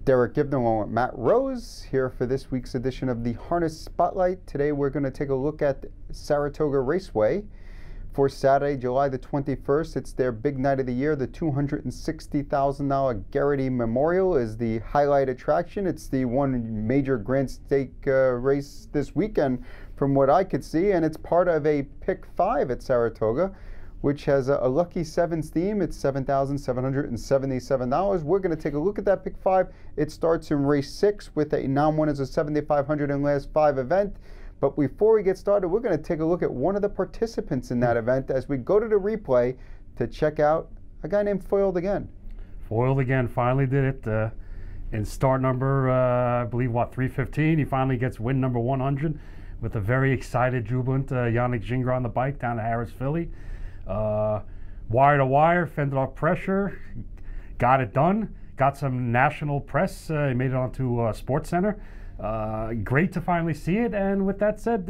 Derick Giwner along with Matt Rose here for this week's edition of the Harness Spotlight. Today we're going to take a look at Saratoga Raceway for Saturday, July the 21st. It's their big night of the year. The $260,000 Garrity Memorial is the highlight attraction. It's the one major Grand Stake race this weekend from what I could see, and it's part of a Pick 5 at Saratoga, which has a Lucky Sevens theme. It's $7,777. We're going to take a look at that Pick 5. It starts in race 6 with a non-winners of $7,500 in last 5 event. But before we get started, we're going to take a look at one of the participants in that event as we go to the replay to check out a guy named Foiled Again. Foiled Again finally did it in start number, I believe, 315. He finally gets win number 100 with a very excited, jubilant Giwner on the bike down to Harris, Philly. Wire to wire, fended off pressure, got it done, got some national press. He made it onto SportsCenter. Great to finally see it, and with that said,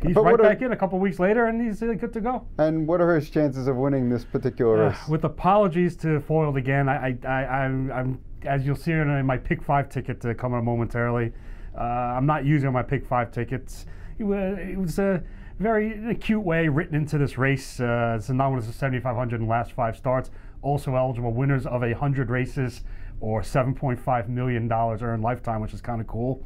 he's right back in a couple weeks later, and he's good to go. And what are his chances of winning this particular race? With apologies to Foiled Again, I'm as you'll see in my Pick 5 ticket coming up momentarily, I'm not using my Pick 5 tickets. It was a very acute way written into this race. It's a non-winners of $7,500 in the last 5 starts. Also eligible winners of 100 races or $7.5 million earned lifetime, which is kind of cool.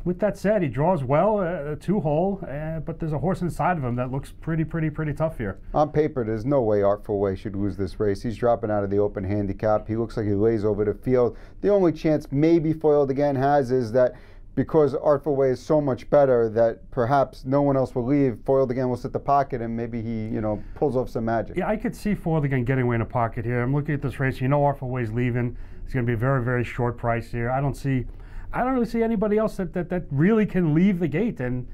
With that said, he draws well, a 2-hole, but there's a horse inside of him that looks pretty tough here. On paper, there's no way Artful Way should lose this race. He's dropping out of the open handicap. He looks like he lays over the field. The only chance maybe Foiled Again has is that because Artful Way is so much better that perhaps no one else will leave, Foiled Again will sit the pocket and maybe he, pulls off some magic. Yeah, I could see Foiled Again getting away in a pocket here. I'm looking at this race. Artful Way's leaving. It's going to be a very short price here. I don't really see anybody else that really can leave the gate. And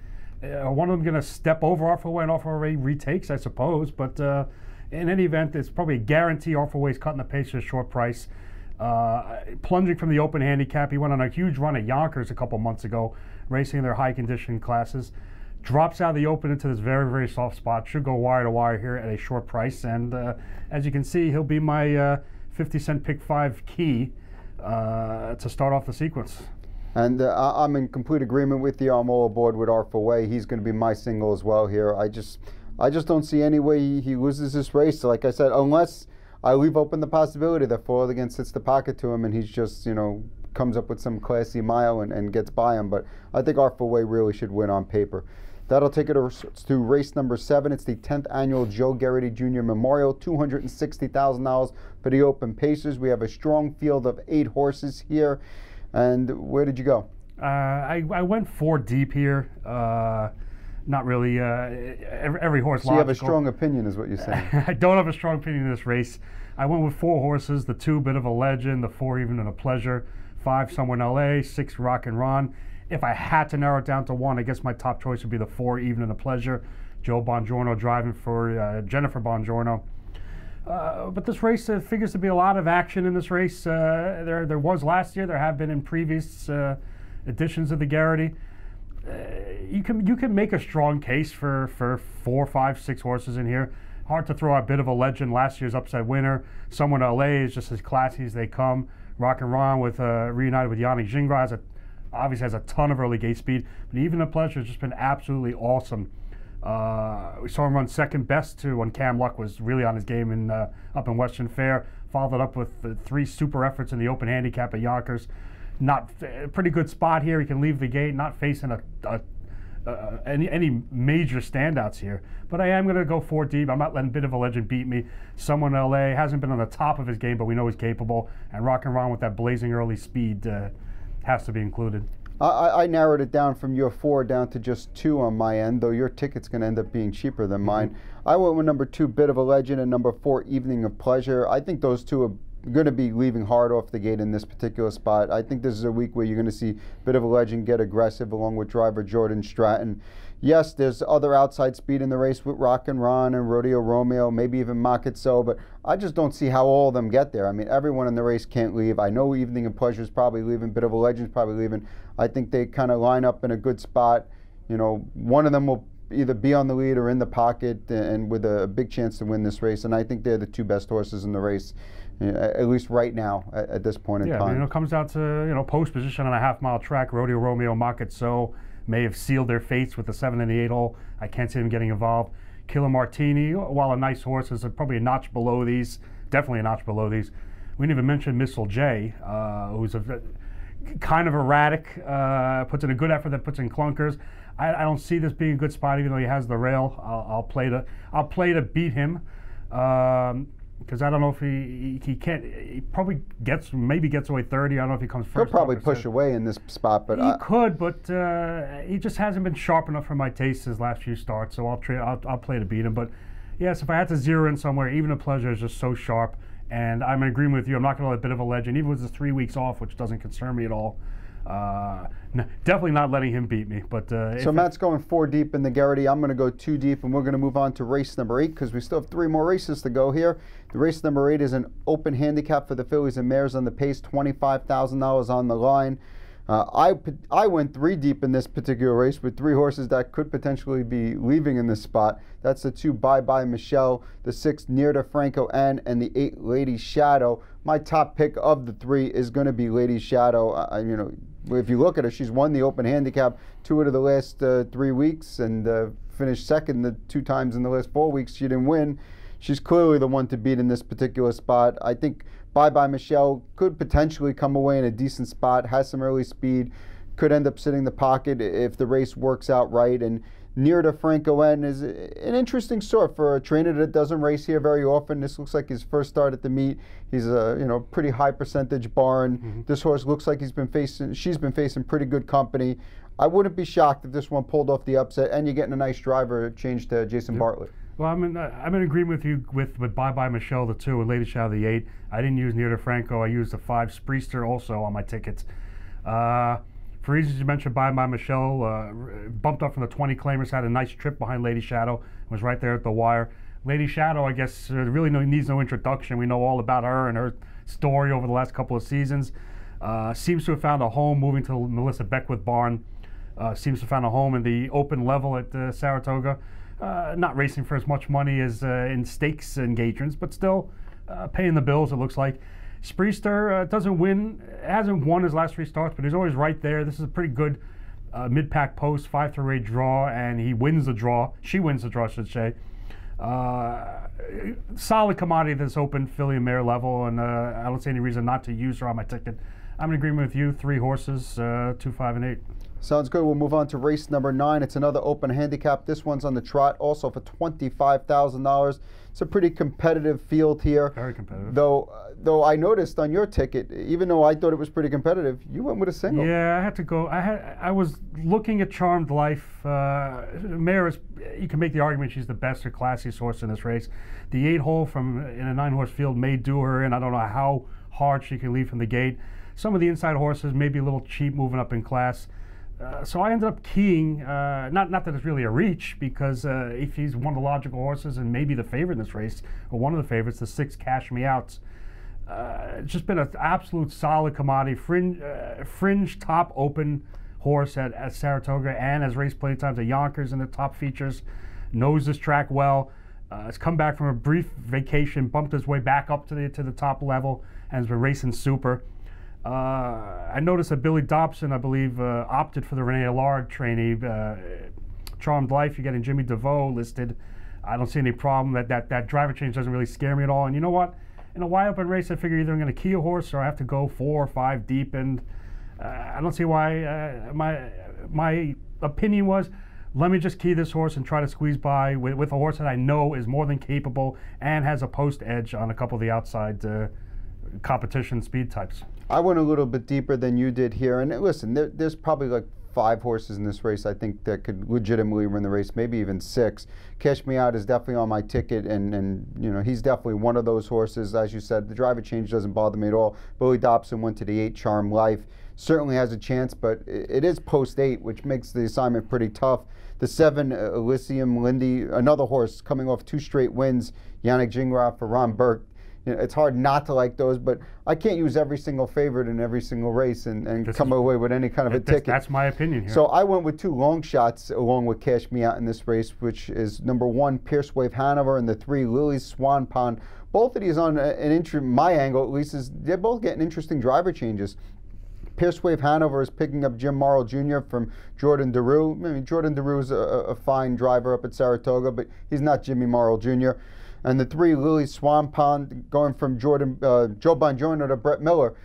one of them going to step over Artful Way and Artful Way retakes, I suppose. But in any event, it's probably a guarantee Artful Way's cutting the pace at a short price. Plunging from the open handicap, he went on a huge run at Yonkers a couple months ago, racing in their high condition classes. Drops out of the open into this very soft spot. Should go wire to wire here at a short price, and as you can see, he'll be my 50-cent Pick 5 key to start off the sequence. And I'm in complete agreement with you. I'm all aboard with Artful Way. He's going to be my single as well here. I just don't see any way he loses this race. Like I said, unless I leave open the possibility that Foiled Again sits the pocket to him and he's just, comes up with some classy mile and gets by him. But I think Artful Way really should win on paper. That'll take it to race number 7. It's the 10th annual Joe Garrity Jr. Memorial, $260,000 for the Open Pacers. We have a strong field of 8 horses here. And where did you go? I went 4 deep here. Not really. Every horse. So you have a strong opinion, is what you're saying. I don't have a strong opinion in this race. I went with 4 horses. The 2, Bit of a Legend. The 4, Even in a Pleasure. 5, Somewhere in L.A. 6, Rock and Ron. If I had to narrow it down to 1, I guess my top choice would be the 4, Even in a Pleasure. Joe Bongiorno driving for Jennifer Bongiorno. But this race figures to be a lot of action in this race. There was last year. There have been in previous editions of the Garrity. You can make a strong case for 4, 5, 6 horses in here. Hard to throw out Bit of a Legend, last year's upset winner. Someone in LA is just as classy as they come. Rock and Ron with reunited with Giwner obviously has a ton of early gate speed, but Even a Pleasure has just been absolutely awesome. We saw him run second best too when Cam Luck was really on his game up in Western Fair. Followed up with 3 super efforts in the open handicap at Yonkers. Not a pretty good spot here. He can leave the gate, not facing any major standouts here. But I am going to go 4 deep. I'm not letting Bit of a Legend beat me. Someone in LA hasn't been on the top of his game, but we know he's capable. And Rock and Ron with that blazing early speed has to be included. I narrowed it down from your 4 down to just 2 on my end, though your ticket's going to end up being cheaper than mine. I went with number 2, Bit of a Legend, and number 4, Evening of Pleasure. I think those 2 are going to be leaving hard off the gate in this particular spot. I think this is a week where you're going to see Bit of a Legend get aggressive along with driver Jordan Stratton. Yes, there's other outside speed in the race with Rock and Ron and Rodeo Romeo, maybe even Makitso, but I just don't see how all of them get there. I mean, everyone in the race can't leave. I know Evening of Pleasure is probably leaving, Bit of a Legend is probably leaving. I think they kind of line up in a good spot. One of them will either be on the lead or in the pocket and with a big chance to win this race, and I think they're the 2 best horses in the race. at least right now at this point in Yeah, time. it comes down to post position on a half-mile track. Rodeo Romeo, Market may have sealed their fates with the 7 and the 8 hole. I can't see them getting involved. Killer Martini, while a nice horse, is probably a notch below these. Definitely a notch below these. We didn't even mention Missile J, who's kind of erratic, puts in a good effort that puts in clunkers. I don't see this being a good spot, even though he has the rail. I'll play to beat him, because I don't know if he can't. He probably maybe gets away 30. I don't know if he comes first. He'll probably push away in this spot, but he could. But he just hasn't been sharp enough for my taste his last few starts. So I'll play to beat him. But yes, if I had to zero in somewhere, even a Pleasure is just so sharp. And I'm in agreement with you. I'm not going to let a bit of a legend, even with the 3 weeks off, which doesn't concern me at all. Definitely not letting him beat me. But so Matt's going 4 deep in the Garrity. I'm going to go 2 deep, and we're going to move on to race number 8 because we still have 3 more races to go here. The race number 8 is an open handicap for the fillies and mares on the pace, $25,000 on the line. I went 3 deep in this particular race with 3 horses that could potentially be leaving in this spot. That's the 2 Bye Bye Michelle, the 6 Near to Franco N, and the 8 Lady Shadow. My top pick of the 3 is going to be Lady Shadow. If you look at her, she's won the open handicap 2 out of the last 3 weeks and finished second the 2 times in the last 4 weeks. She didn't win. She's clearly the one to beat in this particular spot. I think Bye Bye Michelle could potentially come away in a decent spot, has some early speed, could end up sitting the pocket if the race works out right. And Near to Franco N is an interesting sort for a trainer that doesn't race here very often. This looks like his first start at the meet. He's a pretty high percentage barn. Mm-hmm. This horse looks like she's been facing pretty good company. I wouldn't be shocked if this one pulled off the upset and you're getting a nice driver change to Jason Bartlett. Well, I'm in agreement with you with Bye Bye Michelle, the 2, and Lady Shadow, the 8. I didn't use Near to Franco. I used the 5 Spreester also on my tickets. For reasons you mentioned, Bye Bye Michelle bumped up from the 20 claimers, had a nice trip behind Lady Shadow, was right there at the wire. Lady Shadow, I guess, really needs no introduction. We know all about her and her story over the last couple of seasons. Seems to have found a home moving to Melissa Beckwith barn. Seems to have found a home in the open level at Saratoga. Not racing for as much money as in stakes engagements, but still paying the bills, it looks like. Spreester hasn't won his last 3 starts, but he's always right there. This is a pretty good mid-pack post, 5-8 draw, and he wins the draw. She wins the draw, I should say. Solid commodity at this open filly and mare level, and I don't see any reason not to use her on my ticket. I'm in agreement with you. 3 horses, 2, 5, and 8. Sounds good. We'll move on to race number 9. It's another open handicap. This one's on the trot, also for $25,000. It's a pretty competitive field here. Very competitive. Though I noticed on your ticket, even though I thought it was pretty competitive, you went with a single. Yeah, I had to go. I was looking at Charmed Life. Mare is, you can make the argument she's the best or classiest horse in this race. The 8 hole in a 9-horse field may do her in. I don't know how hard she can lead from the gate. Some of the inside horses may be a little cheap moving up in class. So I ended up keying, not that it's really a reach, because if he's one of the logical horses and maybe the favorite in this race, or one of the favorites, the 6 Cash Me Outs. It's just been an absolute solid commodity, fringe top open horse at Saratoga, and has raced plenty of times at Yonkers in the top features, knows this track well, has come back from a brief vacation, bumped his way back up to the top level, and has been racing super. I noticed that Billy Dobson, I believe, opted for the Renee Allard trainee. Charmed Life, you're getting Jimmy DeVoe listed. I don't see any problem. That driver change doesn't really scare me at all. And you know what? In a wide open race, I figure either I'm going to key a horse or I have to go 4 or 5 deep. And I don't see why. My opinion was, let me just key this horse and try to squeeze by with a horse that I know is more than capable and has a post edge on a couple of the outside competition speed types. I went a little bit deeper than you did here, and listen, there's probably like 5 horses in this race I think that could legitimately win the race, maybe even 6. Cash Me Out is definitely on my ticket, and he's definitely one of those horses. As you said, the driver change doesn't bother me at all. Billy Dobson went to the 8 Charm Life, certainly has a chance, but it is post 8, which makes the assignment pretty tough. The 7 Elysium Lindy, another horse coming off 2 straight wins. Yannick Gingras for Ron Burke. it's hard not to like those, but I can't use every single favorite in every single race and come away with any kind of a ticket. That's my opinion here. So I went with 2 long shots along with Cash Me Out in this race, which is number 1, Pierce Wave Hanover, and the 3, Lily's Swan Pond. Both of these on my angle at least, is they're both getting interesting driver changes. Pierce Wave Hanover is picking up Jim Morrill Jr. from Jordan Deroux. I mean, Jordan Deroux is a fine driver up at Saratoga, but he's not Jimmy Morrill Jr. And the 3, Lily Swan Pond, going from Joe Bongiorno to Brett Miller.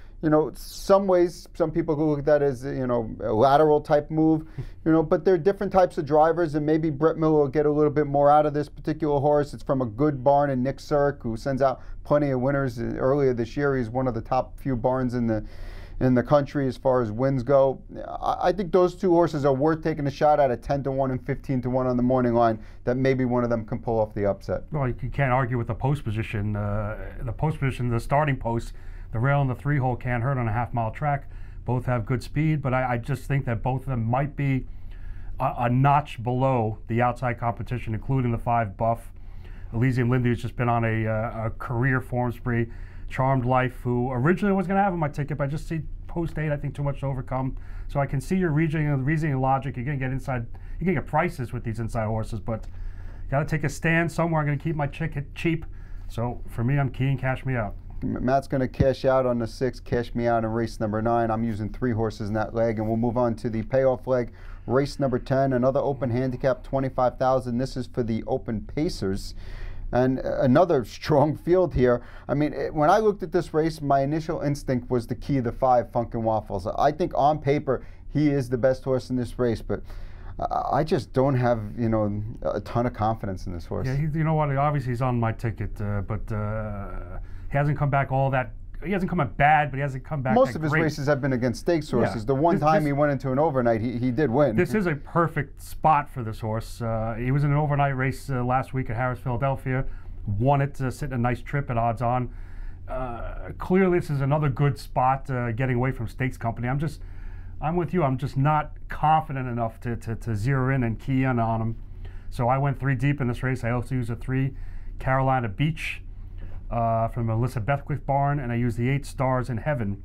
Some ways, some people could look at that as, a lateral type move, but they're different types of drivers, and maybe Brett Miller will get a little bit more out of this particular horse. It's from a good barn in Nick Surk, who sends out plenty of winners. Earlier this year, he's one of the top few barns in the country as far as wins go. I think those 2 horses are worth taking a shot at 10-1 and 15-1 on the morning line, that maybe one of them can pull off the upset. Well, you can't argue with the post position. The starting post, the rail and the 3-hole can't hurt on a half-mile track. Both have good speed, but I just think that both of them might be a notch below the outside competition, including the 5 Buff. Elysium Lindy has just been on a career form spree. Charmed Life, who originally was going to have on my ticket, but I just see post 8, I think, too much to overcome. So I can see your reasoning and logic. You're going to get inside, you're going to get prices with these inside horses, but got to take a stand somewhere. I'm going to keep my ticket cheap. So for me, I'm keying Cash Me Out. Matt's going to cash out on the 6, Cash Me Out in race number 9. I'm using 3 horses in that leg, and we'll move on to the payoff leg, race number 10, another open handicap, 25,000. This is for the Open Pacers. And another strong field here. I mean, when I looked at this race, my initial instinct was the key, the 5, Funkin' Waffles. I think on paper, he is the best horse in this race, but I just don't have, a ton of confidence in this horse. Yeah, you know what? Obviously, he's on my ticket, but he hasn't come back all that. He hasn't come back bad, but he hasn't come back. Most of his races have been against stakes horses. Yeah. The one time he went into an overnight, he did win. This is a perfect spot for this horse. He was in an overnight race last week at Harris, Philadelphia. Won it, sitting a nice trip at odds on. Clearly, this is another good spot getting away from stakes company. I'm with you. I'm just not confident enough to zero in and key in on him. So I went 3 deep in this race. I also used a 3, Carolina Beach, from Melissa Beckwith barn, and I used the 8, Stars in Heaven.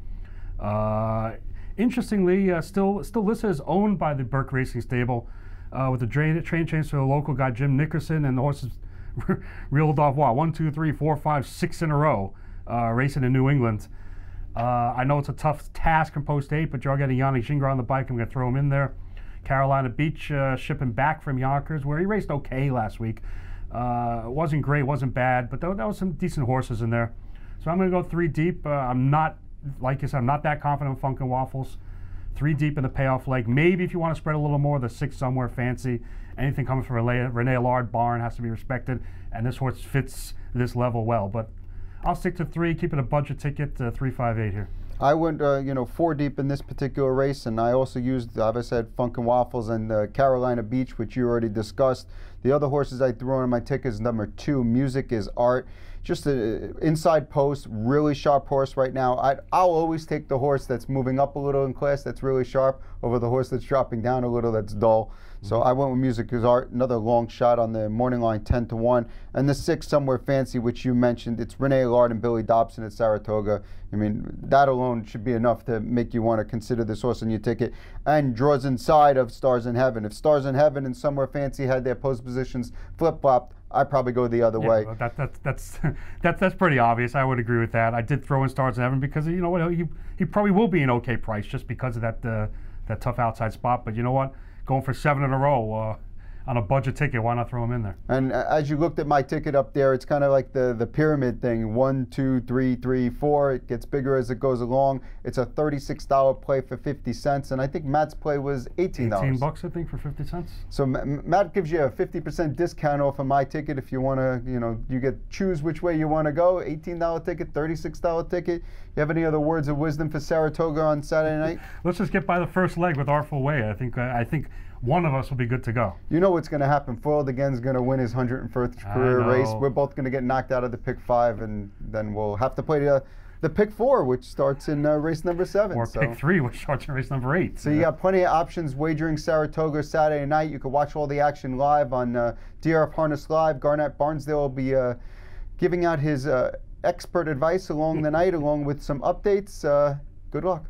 Interestingly, still Lissa is owned by the Burke Racing Stable, with the train change to the local guy Jim Nickerson, and the horses reeled off 1, 2, 3, 4, 5, 6 in a row, racing in New England. I know it's a tough task from post 8, but you're getting Yannick Gingras on the bike. I'm going to throw him in there. Carolina Beach, shipping back from Yonkers, where he raced okay last week. Wasn't great, wasn't bad, but that was some decent horses in there. So I'm going to go 3 deep. I'm not, like I said, I'm not that confident in Funkin' Waffles. 3 deep in the payoff leg. Maybe if you want to spread a little more, the 6 Somewhere Fancy. Anything coming from Renee Allard barn has to be respected, and this horse fits this level well. But I'll stick to 3, keep it a budget ticket, 358 here. I went, 4 deep in this particular race, and I also used, as I said, Funkin' Waffles and Carolina Beach, which you already discussed. The other horses I threw on my ticket is number 2, Music is Art. Just an inside post, really sharp horse right now. I'll always take the horse that's moving up a little in class, that's really sharp, over the horse that's dropping down a little, that's dull. So I went with Music is Art, another long shot on the morning line, 10-1. And the 6, Somewhere Fancy, which you mentioned, it's Renee Allard and Billy Dobson at Saratoga. I mean, that alone should be enough to make you want to consider this horse on your ticket. And draws inside of Stars in Heaven. If Stars in Heaven and Somewhere Fancy had their post positions flip-flopped, I'd probably go the other way. That's pretty obvious. I would agree with that. I did throw in Stars in Heaven because, you know what, he probably will be an okay price just because of that tough outside spot. But you know what? Going for 7 in a row on a budget ticket, why not throw him in there? And as you looked at my ticket up there, it's kind of like the pyramid thing. 1, 2, 3, 3, 4. It gets bigger as it goes along. It's a $36 play for 50 cents, and I think Matt's play was $18. $18, I think, for 50 cents. So Matt gives you a 50% discount off of my ticket if you want to, you choose which way you want to go. $18 ticket, $36 ticket. You have any other words of wisdom for Saratoga on Saturday night? Let's just get by the first leg with Artful Way. I think one of us will be good to go. You know what's going to happen. Foiled Again's going to win his 101st career race. We're both going to get knocked out of the pick 5, and then we'll have to play the pick 4, which starts in race number 7. Or pick 3, which starts in race number 8. So you got plenty of options wagering Saratoga Saturday night. You can watch all the action live on DRF Harness Live. Garnett Barnsdale will be giving out his expert advice along the night, along with some updates. Good luck.